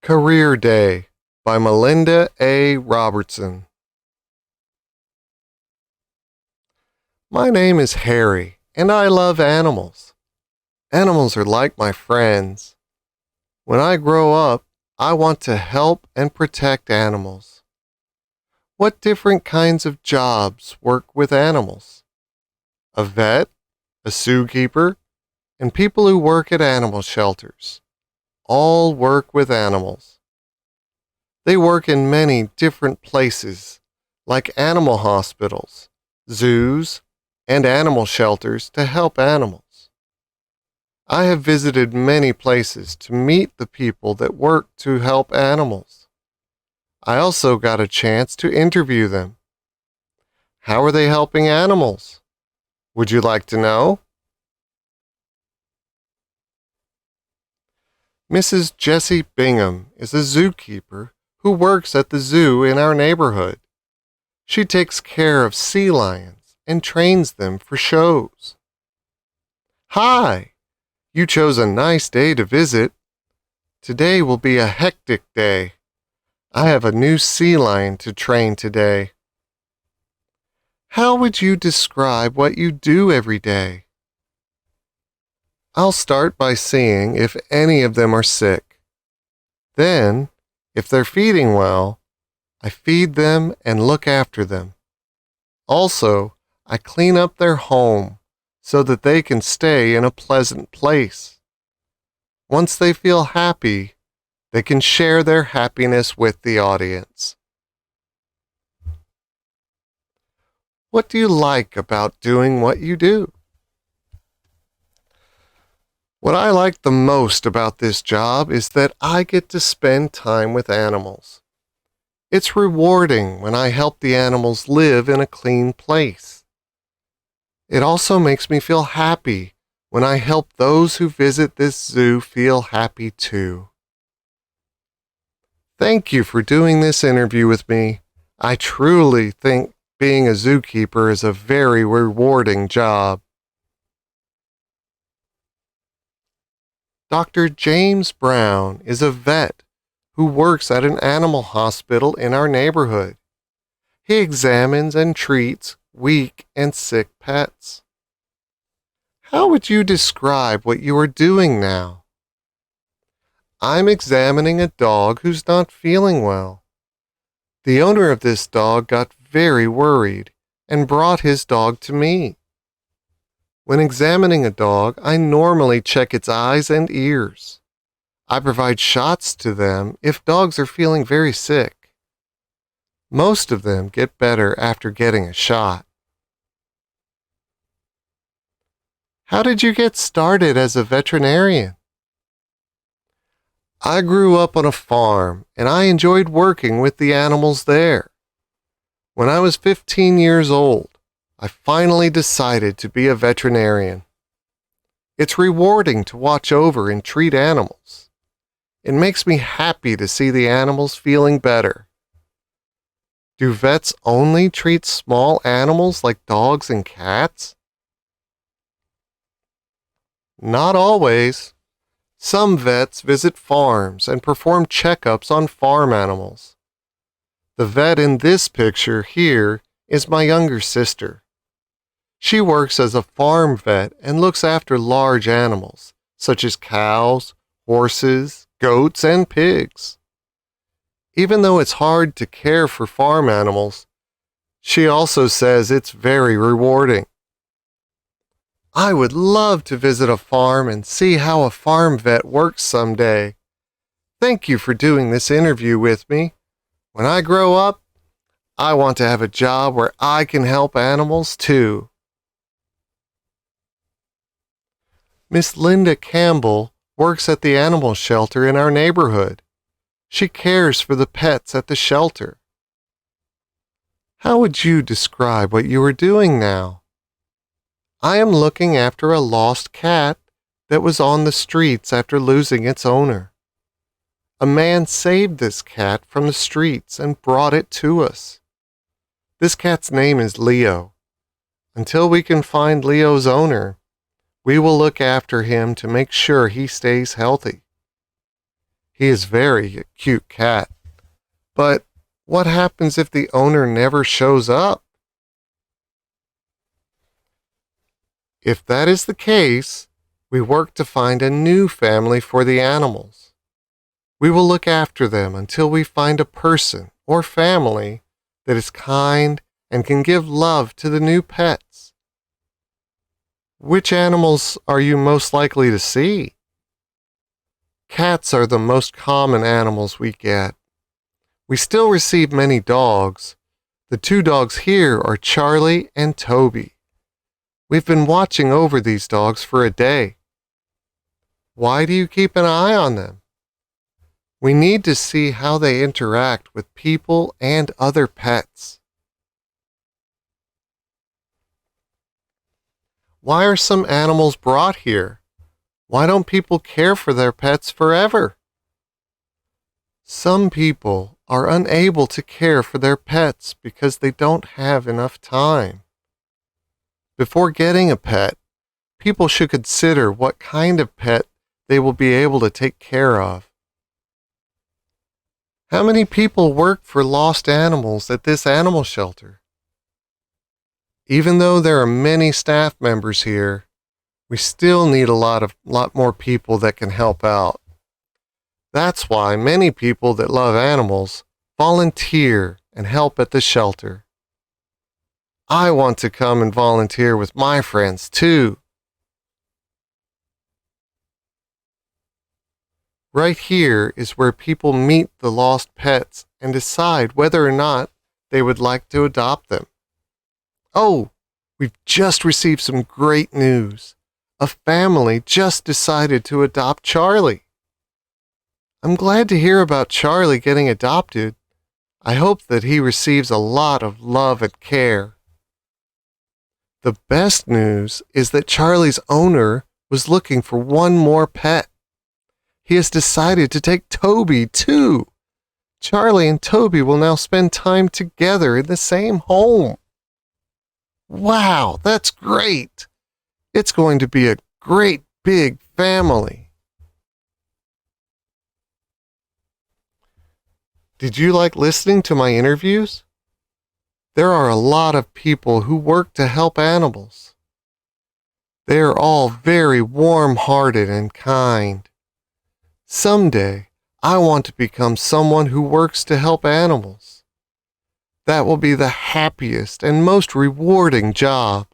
Career Day by Melinda A. Robertson. My name is Harry, and I love animals. Animals are like my friends. When I grow up, I want to help and protect animals. What different kinds of jobs work with animals? A vet, a zookeeper, and people who work at animal shelters all work with animals. They work in many different places, like animal hospitals, zoos, and animal shelters to help animals. I have visited many places to meet the people that work to help animals. I also got a chance to interview them. How are they helping animals? Would you like to know? Mrs. Jessie Bingham is a zookeeper who works at the zoo in our neighborhood. She takes care of sea lions and trains them for shows. Hi! You chose a nice day to visit. Today will be a hectic day. I have a new sea lion to train today. How would you describe what you do every day? I'll start by seeing if any of them are sick. Then, if they're feeding well, I feed them and look after them. Also, I clean up their home so that they can stay in a pleasant place. Once they feel happy, they can share their happiness with the audience. What do you like about doing what you do? What I like the most about this job is that I get to spend time with animals. It's rewarding when I help the animals live in a clean place. It also makes me feel happy when I help those who visit this zoo feel happy too. Thank you for doing this interview with me. I truly think being a zookeeper is a very rewarding job. Dr. James Brown is a vet who works at an animal hospital in our neighborhood. He examines and treats weak and sick pets. How would you describe what you are doing now? I'm examining a dog who's not feeling well. The owner of this dog got very worried and brought his dog to me. When examining a dog, I normally check its eyes and ears. I provide shots to them if dogs are feeling very sick. Most of them get better after getting a shot. How did you get started as a veterinarian? I grew up on a farm and I enjoyed working with the animals there. When I was 15 years old, I finally decided to be a veterinarian. It's rewarding to watch over and treat animals. It makes me happy to see the animals feeling better. Do vets only treat small animals like dogs and cats? Not always. Some vets visit farms and perform checkups on farm animals. The vet in this picture here is my younger sister. She works as a farm vet and looks after large animals, such as cows, horses, goats, and pigs. Even though it's hard to care for farm animals, she also says it's very rewarding. I would love to visit a farm and see how a farm vet works someday. Thank you for doing this interview with me. When I grow up, I want to have a job where I can help animals too. Miss Linda Campbell works at the animal shelter in our neighborhood. She cares for the pets at the shelter. How would you describe what you are doing now? I am looking after a lost cat that was on the streets after losing its owner. A man saved this cat from the streets and brought it to us. This cat's name is Leo. Until we can find Leo's owner, we will look after him to make sure he stays healthy. He is very a cute cat. But what happens if the owner never shows up? If that is the case, we work to find a new family for the animals. We will look after them until we find a person or family that is kind and can give love to the new pets. Which animals are you most likely to see? Cats are the most common animals we get. We still receive many dogs. The two dogs here are Charlie and Toby. We've been watching over these dogs for a day. Why do you keep an eye on them? We need to see how they interact with people and other pets. Why are some animals brought here? Why don't people care for their pets forever? Some people are unable to care for their pets because they don't have enough time. Before getting a pet, people should consider what kind of pet they will be able to take care of. How many people work for lost animals at this animal shelter? Even though there are many staff members here, we still need a lot more people that can help out. That's why many people that love animals volunteer and help at the shelter. I want to come and volunteer with my friends too. Right here is where people meet the lost pets and decide whether or not they would like to adopt them. Oh, we've just received some great news. A family just decided to adopt Charlie. I'm glad to hear about Charlie getting adopted. I hope that he receives a lot of love and care. The best news is that Charlie's owner was looking for one more pet. He has decided to take Toby too. Charlie and Toby will now spend time together in the same home. Wow, that's great. It's going to be a great big family. Did you like listening to my interviews? There are a lot of people who work to help animals. They are all very warm-hearted and kind. Someday, I want to become someone who works to help animals. That will be the happiest and most rewarding job.